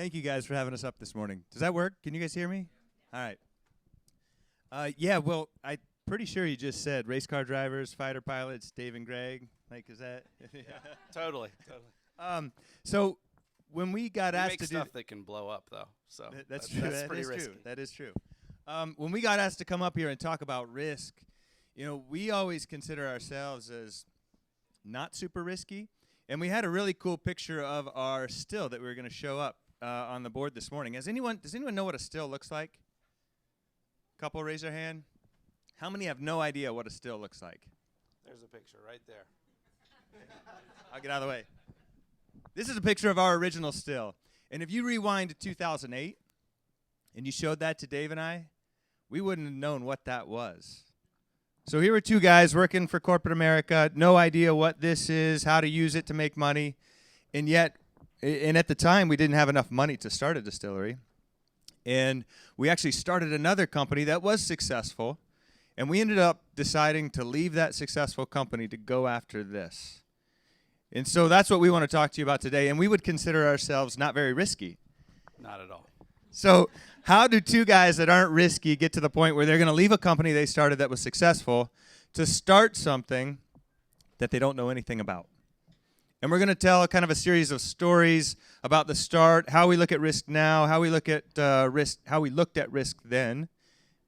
Thank you guys for having us up this morning. Does that work? Can you guys hear me? All right. Yeah, well, I'm pretty sure you just said race car drivers, fighter pilots, Dave and Greg. Like, is that? Yeah, totally. So when we got asked make to stuff that can blow up, though. So that's true. That's That pretty is risky. true. That is true. When we got asked to come up here and talk about risk, we always consider ourselves as not super risky. And we had a really cool picture of our still that we were going to show up on the board this morning. Does anyone know what a still looks like? Couple raise their hand. How many have no idea what a still looks like? There's a picture right there. I'll get out of the way. This is a picture of our original still. And if you rewind to 2008 and you showed that to Dave and I, we wouldn't have known what that was. So here were two guys working for corporate America, no idea what this is, how to use it to make money. And yet, at the time, we didn't have enough money to start a distillery. And we actually started another company that was successful. And we ended up deciding to leave that successful company to go after this. And so that's what we want to talk to you about today. And we would consider ourselves not very risky. Not at all. So how do two guys that aren't risky get to the point where they're going to leave a company they started that was successful to start something that they don't know anything about? And we're going to tell kind of a series of stories about the start, how we look at risk now, how we look at risk, how we looked at risk then,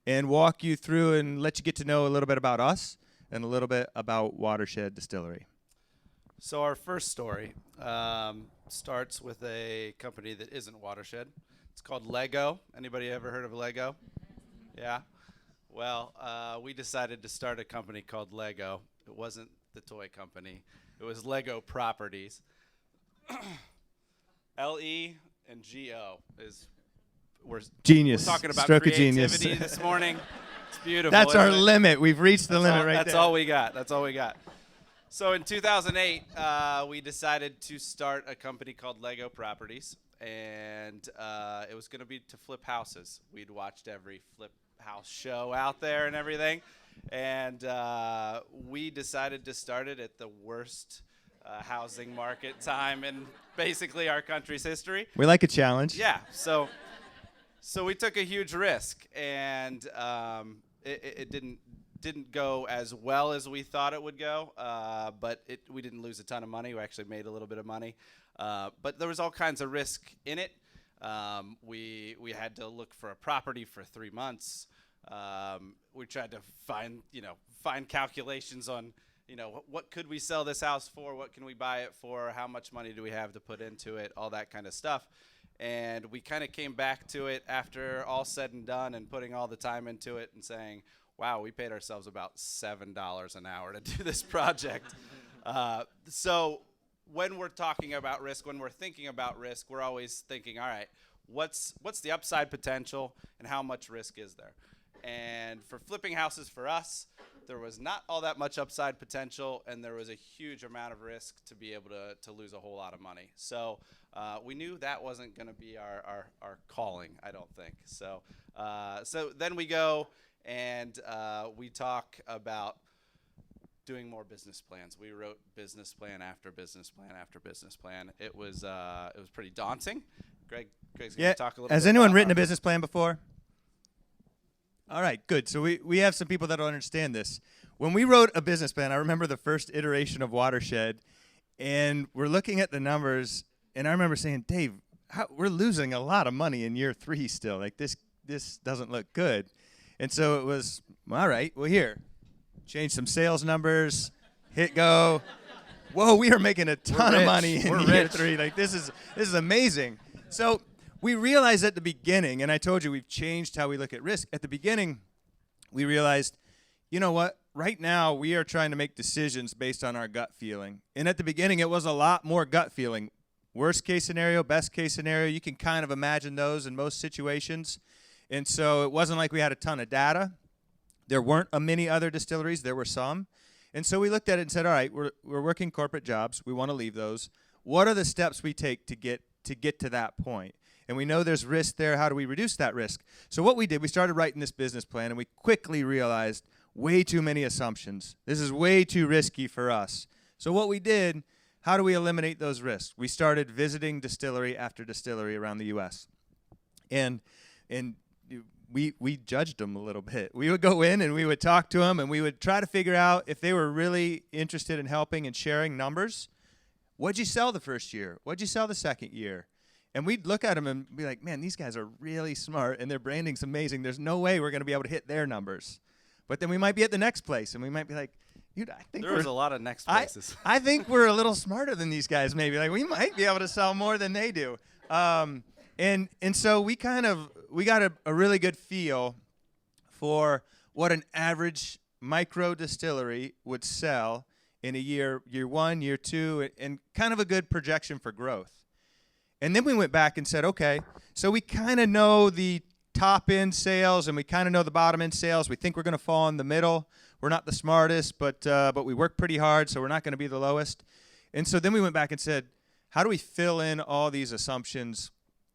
and walk you through and let you get to know a little bit about us and a little bit about Watershed Distillery. So our first story starts with a company that isn't Watershed. It's called Lego. Anybody ever heard of Lego? Yeah? Well, we decided to start a company called Lego. It wasn't the toy company. It was Lego Properties. L-E and G-O is we're Genius. talking about Stroke of creativity genius. this morning. It's beautiful. That's our isn't it? limit. We've reached the limit right That's there. all we got. That's all we got. So in 2008, we decided to start a company called Lego Properties, and it was going to be to flip houses. We'd watched every flip house show out there and everything, and we decided to start it at the worst housing market time in basically our country's history. We like a challenge. Yeah, so we took a huge risk, and it didn't go as well as we thought it would go, but we didn't lose a ton of money. We actually made a little bit of money, but there was all kinds of risk in it. We had to look for a property for 3 months. We tried to find calculations on, what could we sell this house for? What can we buy it for? How much money do we have to put into it? All that kind of stuff. And we kind of came back to it after all said and done and putting all the time into it and saying, wow, we paid ourselves about $7 an hour to do this project. So when we're talking about risk, when we're thinking about risk, we're always thinking, all right, what's the upside potential and how much risk is there? And for flipping houses for us, there was not all that much upside potential, and there was a huge amount of risk to be able to lose a whole lot of money. So we knew that wasn't going to be our calling, I don't think. So then we go and we talk about doing more business plans. We wrote business plan after business plan after business plan. It was pretty daunting. Greg's going to talk a little bit. Has anyone about written a business plan before? All right, good. So we have some people that don't understand this. When we wrote a business plan, I remember the first iteration of Watershed, and we're looking at the numbers, and I remember saying, Dave, we're losing a lot of money in year 3 still. Like, this doesn't look good. And so it was, all right, well, here, change some sales numbers, hit go. Whoa, we are making a ton of money in year 3. Like, this is amazing. So we realized at the beginning, and I told you we've changed how we look at risk. At the beginning, we realized, you know what? Right now, we are trying to make decisions based on our gut feeling. And at the beginning, it was a lot more gut feeling. Worst case scenario, best case scenario, you can kind of imagine those in most situations. And so it wasn't like we had a ton of data. There weren't many other distilleries. There were some. And so we looked at it and said, all right, we're working corporate jobs. We want to leave those. What are the steps we take to get to that point? And we know there's risk there. How do we reduce that risk? So what we did, we started writing this business plan, and we quickly realized way too many assumptions. This is way too risky for us. So what we did, how do we eliminate those risks? We started visiting distillery after distillery around the U.S. And we judged them a little bit. We would go in and we would talk to them and we would try to figure out if they were really interested in helping and sharing numbers. What'd you sell the first year? What'd you sell the second year? And we'd look at them and be like, man, these guys are really smart and their branding's amazing. There's no way we're going to be able to hit their numbers. But then we might be at the next place and we might be like, dude, I think There was a lot of next places. I think we're a little smarter than these guys maybe. Like we might be able to sell more than they do. And so we got a really good feel for what an average micro distillery would sell in a year 1, year 2, and kind of a good projection for growth. And then we went back and said, okay, so we kind of know the top end sales and we kind of know the bottom end sales. We think we're going to fall in the middle. We're not the smartest, but we work pretty hard, so we're not going to be the lowest. And so then we went back and said, how do we fill in all these assumptions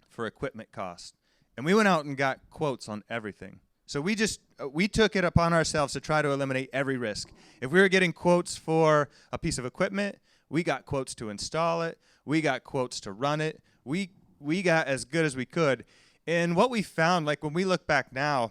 for equipment cost? And we went out and got quotes on everything. So we took it upon ourselves to try to eliminate every risk. If we were getting quotes for a piece of equipment, we got quotes to install it. We got quotes to run it. We got as good as we could. And what we found, like when we look back now,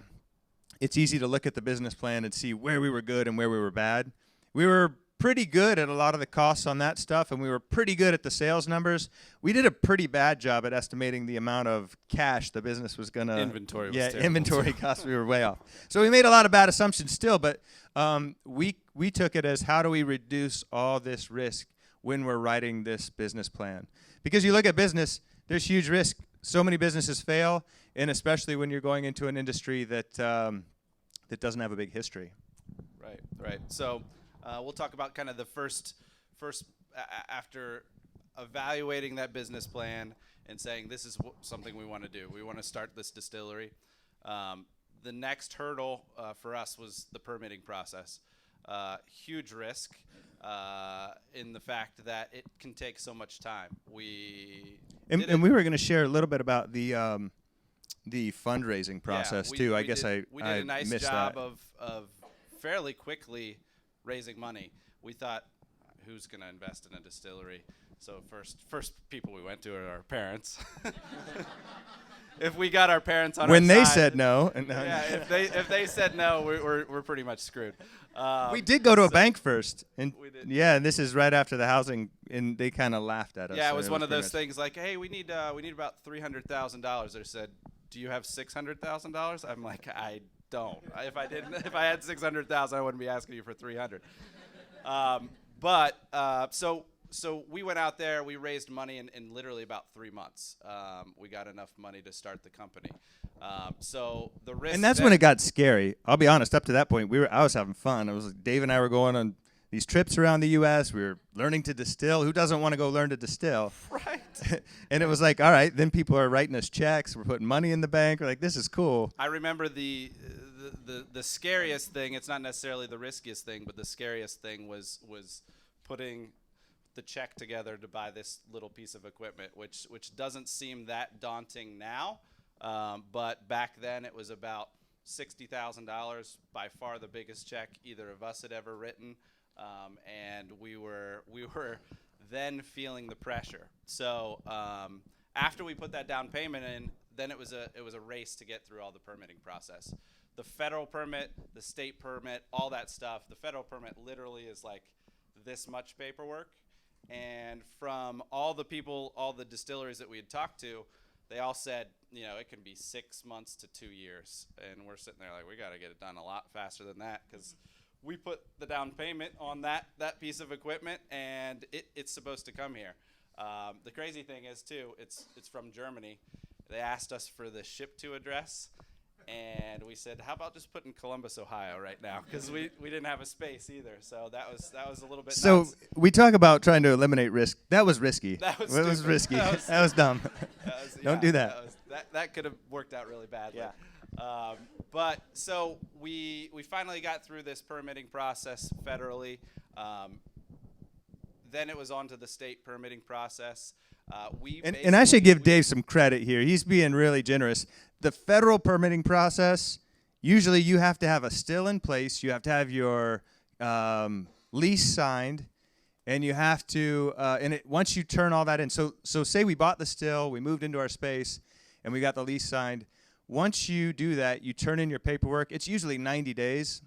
it's easy to look at the business plan and see where we were good and where we were bad. We were pretty good at a lot of the costs on that stuff, and we were pretty good at the sales numbers. We did a pretty bad job at estimating the amount of cash the business was going to... Inventory was terrible. Inventory costs, we were way off. So we made a lot of bad assumptions still, but we took it as how do we reduce all this risk when we're writing this business plan. Because you look at business, there's huge risk. So many businesses fail, and especially when you're going into an industry that doesn't have a big history. Right. So we'll talk about kind of the first after evaluating that business plan and saying this is something we want to do. We want to start this distillery. The next hurdle for us was the permitting process. Huge risk in the fact that it can take so much time. And we were going to share a little bit about the fundraising process too. I guess I we did a nice missed job that. of fairly quickly raising money. We thought, who's going to invest in a distillery? So first people we went to are our parents. If we got our parents on when our they side, said no, if they said no, we're pretty much screwed. we did go to a bank first, and we did. yeah, and this is right after the housing, and they kind of laughed at us. Yeah, so it was one of those pretty things like, hey, we need about $300,000. They said, do you have $600,000? I'm like, I don't. If I had $600,000, I wouldn't be asking you for $300. So we went out there. We raised money in literally about 3 months. We got enough money to start the company. So the risk. And that's when it got scary. I'll be honest. Up to that point, I was having fun. It was like Dave and I were going on these trips around the U.S. We were learning to distill. Who doesn't want to go learn to distill? Right. And it was like, all right. Then people are writing us checks. We're putting money in the bank. We're like, this is cool. I remember the scariest thing. It's not necessarily the riskiest thing, but the scariest thing was putting the check together to buy this little piece of equipment, which doesn't seem that daunting now, but back then it was about $60,000, by far the biggest check either of us had ever written, and we were then feeling the pressure. So after we put that down payment in, then it was a race to get through all the permitting process. The federal permit, the state permit, all that stuff. The federal permit literally is like this much paperwork. And from all the people, all the distilleries that we had talked to, they all said, it can be 6 months to 2 years. And we're sitting there like, we got to get it done a lot faster than that because we put the down payment on that piece of equipment, and it's supposed to come here. The crazy thing is, too, it's from Germany. They asked us for the ship-to address. And we said, how about just putting Columbus, Ohio right now? Because we didn't have a space either. So that was a little bit nuts. We talk about trying to eliminate risk. That was risky. That was risky. That was dumb. Don't do that. That could have worked out really badly. Yeah. But so we finally got through this permitting process federally. Then it was on to the state permitting process. And I should give Dave some credit here. He's being really generous. The federal permitting process, usually you have to have a still in place. You have to have your lease signed. And you have to, once you turn all that in, so say we bought the still, we moved into our space, and we got the lease signed. Once you do that, you turn in your paperwork. It's usually 90 days.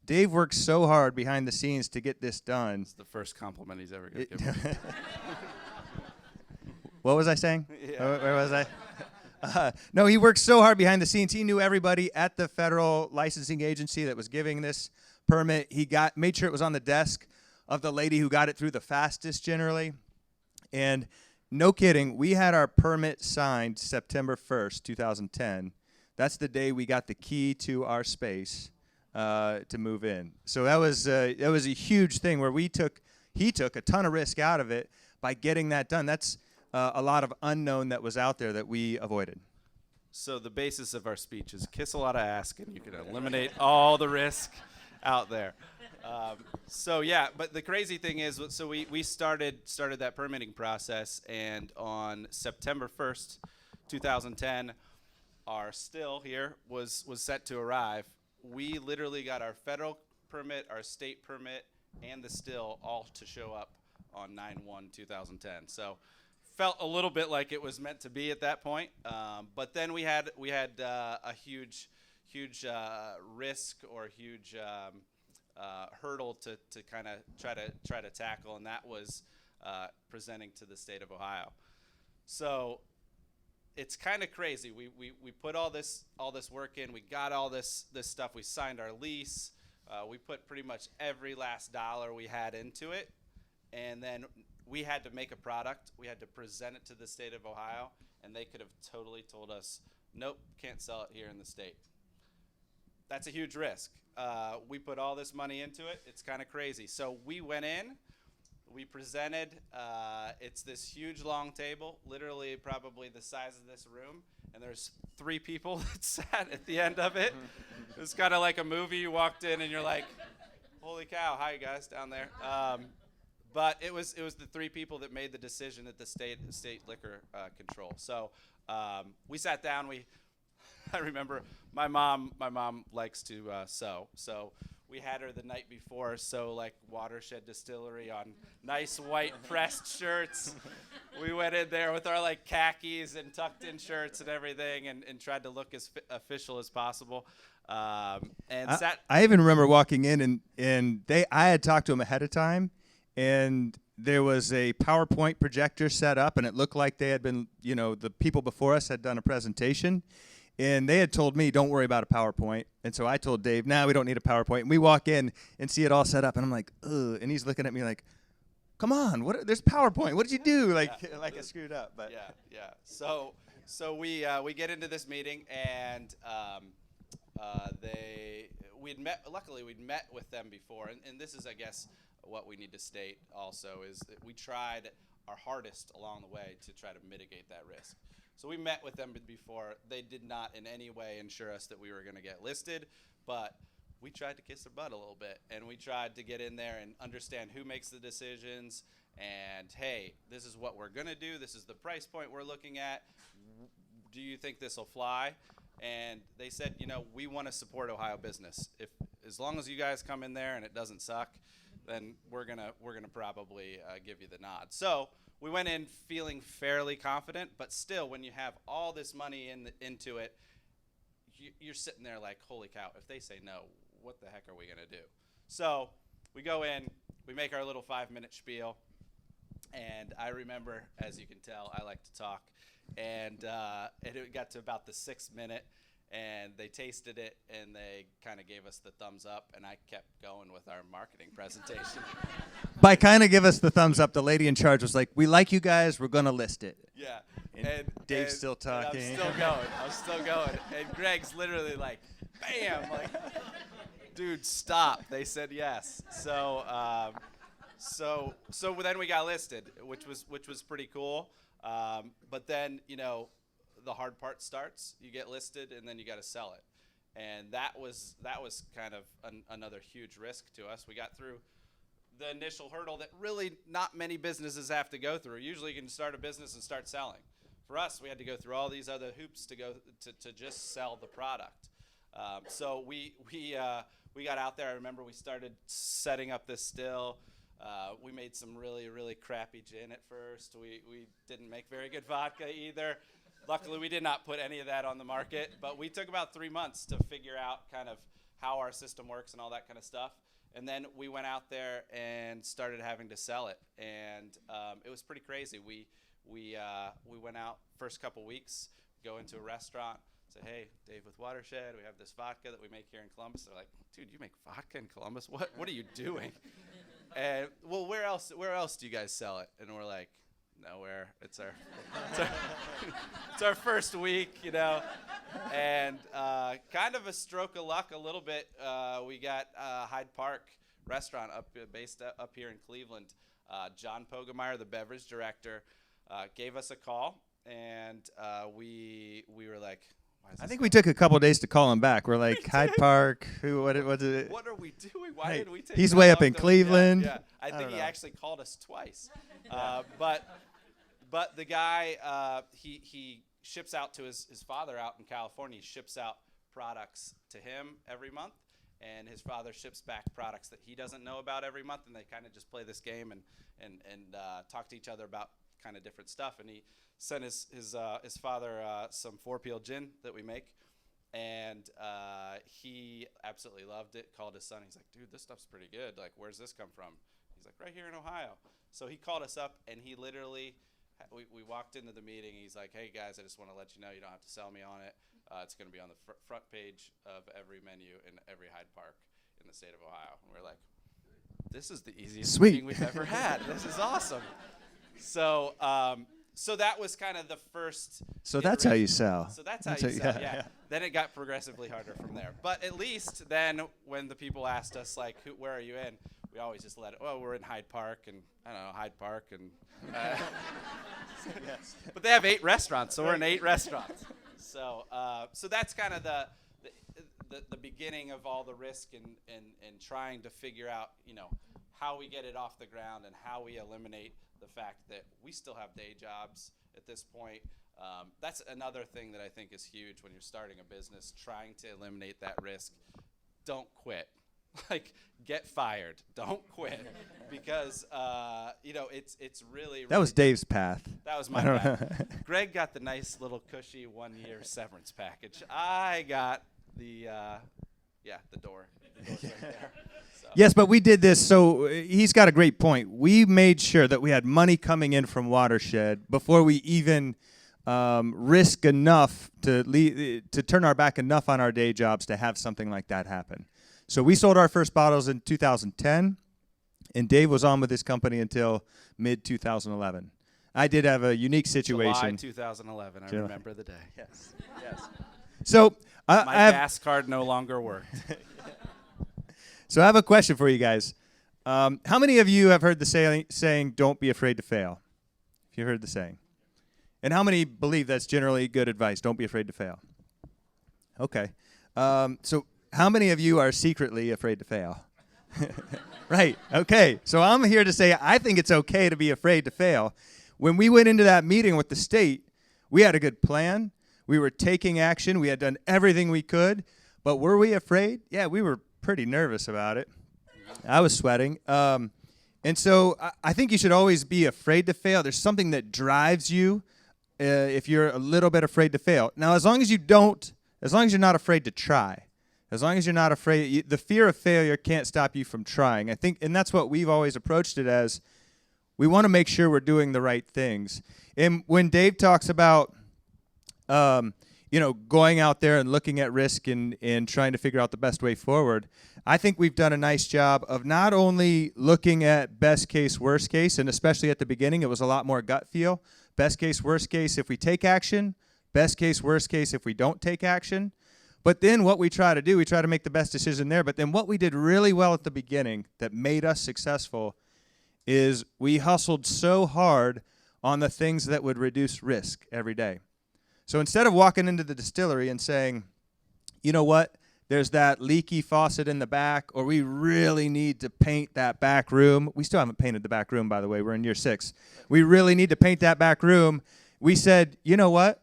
Dave works so hard behind the scenes to get this done. It's the first compliment he's ever going to give me. What was I saying? Yeah. Where was I? No, he worked so hard behind the scenes. He knew everybody at the federal licensing agency that was giving this permit. He made sure it was on the desk of the lady who got it through the fastest generally. And no kidding, we had our permit signed September 1st, 2010. That's the day we got the key to our space to move in. So that was a huge thing where he took a ton of risk out of it by getting that done. That's a lot of unknown that was out there that we avoided. So the basis of our speech is kiss a lot of ass, and you can eliminate all the risk out there. So yeah, but the crazy thing is, so we started that permitting process, and on September 1st, 2010, our still here was set to arrive. We literally got our federal permit, our state permit, and the still all to show up on 9/1/2010. So felt a little bit like it was meant to be at that point. But then we had a huge risk or huge hurdle to kind of try to tackle, and that was presenting to the state of Ohio. So it's kind of crazy. We put all this work in. We got all this stuff. We signed our lease. We put pretty much every last dollar we had into it, and then we had to make a product. We had to present it to the state of Ohio, and they could have totally told us, nope, can't sell it here in the state. That's a huge risk. We put all this money into it. It's kind of crazy. So we went in, we presented. It's this huge long table, literally probably the size of this room, and there's 3 people that sat at the end of it. It was kind of like a movie. You walked in and you're like, holy cow, hi guys down there. But it was the 3 people that made the decision at the state liquor control. So we sat down. I remember my mom likes to sew. So we had her the night before sew like Watershed Distillery on nice white pressed shirts. We went in there with our like khakis and tucked in shirts and everything, and tried to look as official as possible. I even remember walking in and I had talked to them ahead of time. And there was a PowerPoint projector set up, and it looked like they had been, the people before us had done a presentation. And they had told me, don't worry about a PowerPoint. And so I told Dave, we don't need a PowerPoint. And we walk in and see it all set up, and I'm like, ugh. And he's looking at me like, come on, there's PowerPoint. What did you do? Like I screwed up. But yeah. So we get into this meeting, and luckily we'd met with them before, and this is, I guess, what we need to state also is that we tried our hardest along the way to try to mitigate that risk. So we met with them before. They did not in any way ensure us that we were going to get listed, but we tried to kiss their butt a little bit, and we tried to get in there and understand who makes the decisions, and hey, this is what we're going to do. This is the price point we're looking at. Do you think this will fly? And they said, we want to support Ohio business. As long as you guys come in there and it doesn't suck, then we're gonna probably give you the nod. So we went in feeling fairly confident, but still, when you have all this money into it, you're sitting there like, holy cow, if they say no, what the heck are we gonna do? So we go in, we make our little 5-minute spiel, and I remember, as you can tell, I like to talk, and it got to about the 6th minute, and they tasted it, and they kind of gave us the thumbs up, and I kept going with our marketing presentation. By kind of give us the thumbs up, the lady in charge was like, we like you guys, we're going to list it. Yeah. And Dave's still talking. And I'm still going. And Greg's literally like, bam, like, dude, stop. They said yes. So then we got listed, which was pretty cool. But then, the hard part starts. You get listed, and then you got to sell it, and that was kind of another huge risk to us. We got through the initial hurdle that really not many businesses have to go through. Usually, you can start a business and start selling. For us, we had to go through all these other hoops to go to just sell the product. So we got out there. I remember we started setting up this still. We made some really, really crappy gin at first. We didn't make very good vodka either. Luckily, we did not put any of that on the market, but we took about 3 months to figure out kind of how our system works and all that kind of stuff. And then we went out there and started having to sell it, and it was pretty crazy. We went out first couple weeks, go into a restaurant, say, hey, Dave with Watershed, we have this vodka that we make here in Columbus. They're like, dude, you make vodka in Columbus? What are you doing? And well, where else do you guys sell it? And we're like, nowhere. It's our first week, you know. And kind of a stroke of luck a little bit. We got Hyde Park restaurant based up here in Cleveland. John Pogemeyer, the beverage director, gave us a call, and we were like, I think we took a couple days to call him back. We're like, Hyde Park, what is it? What are we doing? Why did we take He's that way up long in to- Cleveland. Yeah. I think he actually called us twice. But the guy, he ships out to his father out in California. He ships out products to him every month, and his father ships back products that he doesn't know about every month, and they kind of just play this game and talk to each other about kind of different stuff. And he sent his father some 4-peel gin that we make, and he absolutely loved it. Called his son. He's like, dude, this stuff's pretty good. Like, where's this come from? He's like, right here in Ohio. So he called us up, and he literally, we walked into the meeting. He's like, hey, guys, I just want to let you know you don't have to sell me on it. It's going to be on the front page of every menu in every Hyde Park in the state of Ohio. And we're like, this is the easiest meeting we've ever had. This is awesome. So so that was kind of the first. So that's how you sell. So that's how you sell, yeah. Then it got progressively harder from there. But at least then when the people asked us, like, where are you in? We always just let it, well, we're in Hyde Park, and I don't know, Hyde Park. And Yes. But they have 8 restaurants, so we're in 8 restaurants. So so that's kind of the beginning of all the risk and trying to figure out, you know, how we get it off the ground and how we eliminate the fact that we still have day jobs at this point. That's another thing that I think is huge when you're starting a business, trying to eliminate that risk. Don't quit. Like, get fired. Don't quit. Because, you know, it's really, really. That was Dave's path. That was my path. Greg got the nice little cushy 1-year severance package. I got the door. The door's right there. So. Yes, but we did this, so he's got a great point. We made sure that we had money coming in from Watershed before we even risk enough to turn our back enough on our day jobs to have something like that happen. So we sold our first bottles in 2010, and Dave was on with his company until mid-2011. I did have a unique situation. July 2011, I remember the day. Yes. So my gas card no longer worked. So I have a question for you guys. How many of you have heard the saying, don't be afraid to fail? If you heard the saying. And how many believe that's generally good advice, don't be afraid to fail? Okay. So how many of you are secretly afraid to fail? Right. Okay. So I'm here to say I think it's okay to be afraid to fail. When we went into that meeting with the state, we had a good plan. We were taking action. We had done everything we could. But were we afraid? Yeah, we were pretty nervous about it. I was sweating. And so I think you should always be afraid to fail. There's something that drives you if you're a little bit afraid to fail. Now, as long as you're not afraid to try, as long as you're not afraid, the fear of failure can't stop you from trying. I think, and that's what we've always approached it as. We want to make sure we're doing the right things. And when Dave talks about, going out there and looking at risk and trying to figure out the best way forward, I think we've done a nice job of not only looking at best case, worst case, and especially at the beginning, it was a lot more gut feel. Best case, worst case if we take action. Best case, worst case if we don't take action. But then what we try to do, we try to make the best decision there. But then what we did really well at the beginning that made us successful is we hustled so hard on the things that would reduce risk every day. So instead of walking into the distillery and saying, you know what, there's that leaky faucet in the back, or we really need to paint that back room. We still haven't painted the back room, by the way. We're in year 6. We really need to paint that back room. We said, you know what?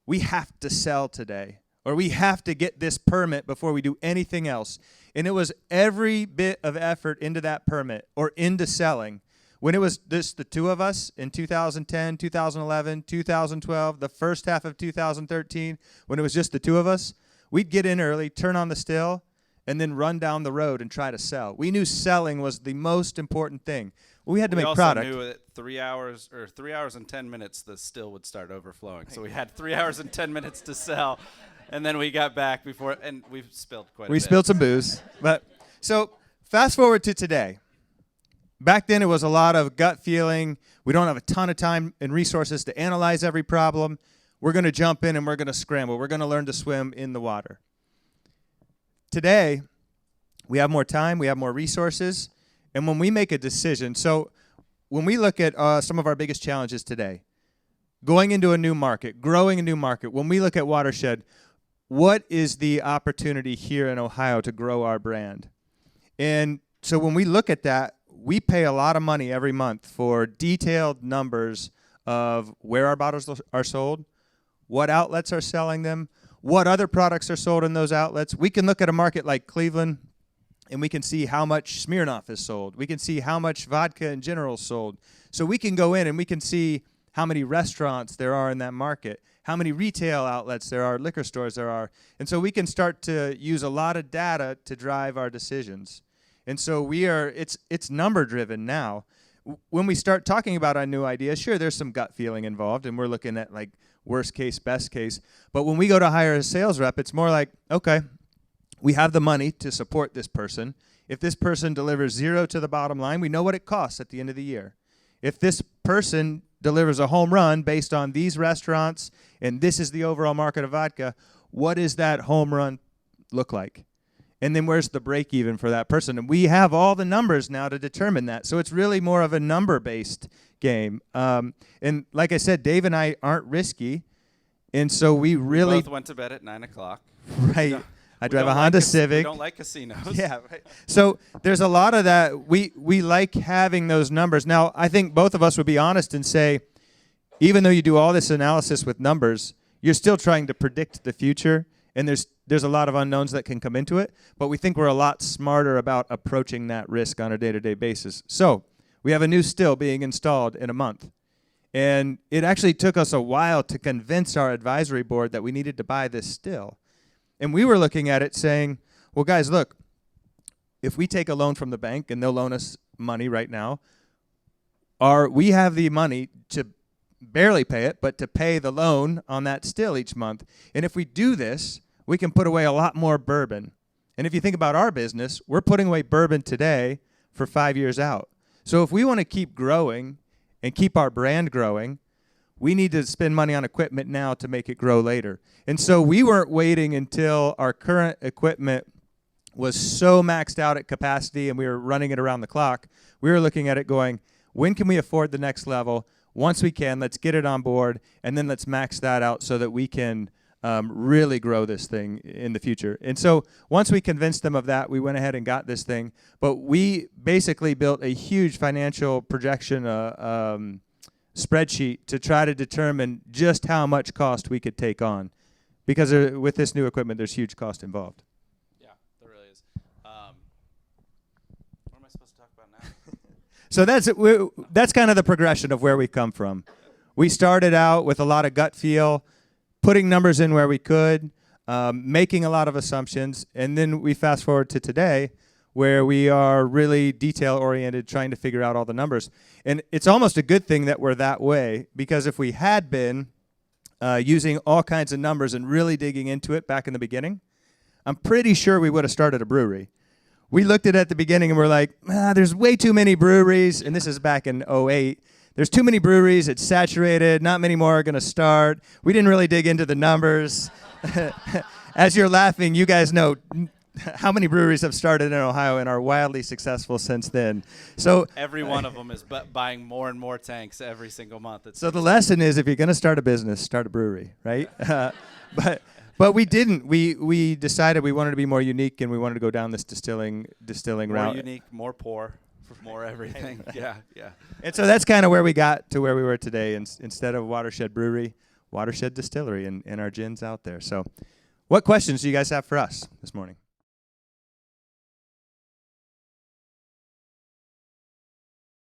We have to sell today, or we have to get this permit before we do anything else. And it was every bit of effort into that permit or into selling. When it was just the two of us in 2010, 2011, 2012, the first half of 2013, when it was just the two of us, we'd get in early, turn on the still, and then run down the road and try to sell. We knew selling was the most important thing. We had to make product. We also knew that 3 hours and 10 minutes, the still would start overflowing. So we had 3 hours and 10 minutes to sell, and then we got back before, and we've spilled quite a bit. We spilled some booze. But so fast forward to today. Back then, it was a lot of gut feeling. We don't have a ton of time and resources to analyze every problem. We're going to jump in and we're going to scramble. We're going to learn to swim in the water. Today, we have more time. We have more resources. And when we make a decision, so when we look at some of our biggest challenges today, going into a new market, growing a new market, when we look at Watershed, what is the opportunity here in Ohio to grow our brand? And so when we look at that, we pay a lot of money every month for detailed numbers of where our bottles are sold, what outlets are selling them, what other products are sold in those outlets. We can look at a market like Cleveland, and we can see how much Smirnoff is sold. We can see how much vodka in general is sold. So we can go in and we can see how many restaurants there are in that market, how many retail outlets there are, liquor stores there are. And so we can start to use a lot of data to drive our decisions. And so it's number driven now. When we start talking about our new idea, sure, there's some gut feeling involved, and we're looking at like worst case, best case. But when we go to hire a sales rep, it's more like, okay, we have the money to support this person. If this person delivers 0 to the bottom line, we know what it costs at the end of the year. If this person delivers a home run based on these restaurants, and this is the overall market of vodka, what does that home run look like? And then where's the break even for that person? And we have all the numbers now to determine that. So it's really more of a number-based game. And like I said, Dave and I aren't risky. And so we really... We both went to bed at 9 o'clock. Right. I drive a Honda Civic. We don't like casinos. Yeah, right. So there's a lot of that. We like having those numbers. Now, I think both of us would be honest and say, even though you do all this analysis with numbers, you're still trying to predict the future, and there's a lot of unknowns that can come into it, but we think we're a lot smarter about approaching that risk on a day-to-day basis. So we have a new still being installed in a month, and it actually took us a while to convince our advisory board that we needed to buy this still. And we were looking at it saying, well, guys, look, if we take a loan from the bank, and they'll loan us money right now, we have the money to barely pay it, but to pay the loan on that still each month. And if we do this, we can put away a lot more bourbon. And if you think about our business, we're putting away bourbon today for 5 years out. So if we want to keep growing and keep our brand growing, we need to spend money on equipment now to make it grow later. And so we weren't waiting until our current equipment was so maxed out at capacity and we were running it around the clock. We were looking at it going, when can we afford the next level? Once we can, let's get it on board, and then let's max that out so that we can really grow this thing in the future. And so once we convinced them of that, we went ahead and got this thing. But we basically built a huge financial projection spreadsheet to try to determine just how much cost we could take on. Because with this new equipment, there's huge cost involved. Yeah, there really is. What am I supposed to talk about now? So that's kind of the progression of where we come from. We started out with a lot of gut feel, putting numbers in where we could, making a lot of assumptions, and then we fast forward to today where we are really detail-oriented, trying to figure out all the numbers. And it's almost a good thing that we're that way, because if we had been using all kinds of numbers and really digging into it back in the beginning, I'm pretty sure we would have started a brewery. We looked at it at the beginning and we're like, there's way too many breweries, and this is back in '08. There's too many breweries, it's saturated, not many more are going to start. We didn't really dig into the numbers. As you're laughing, you guys know how many breweries have started in Ohio and are wildly successful since then. So every one of them is buying more and more tanks every single month. So the lesson is, if you're going to start a business, start a brewery, right? But we didn't. We decided we wanted to be more unique, and we wanted to go down this distilling route. More unique, more pour, more everything. Yeah. And so that's kind of where we got to where we were today. Instead of Watershed Brewery, Watershed Distillery, and our gin's out there. So What questions do you guys have for us this morning?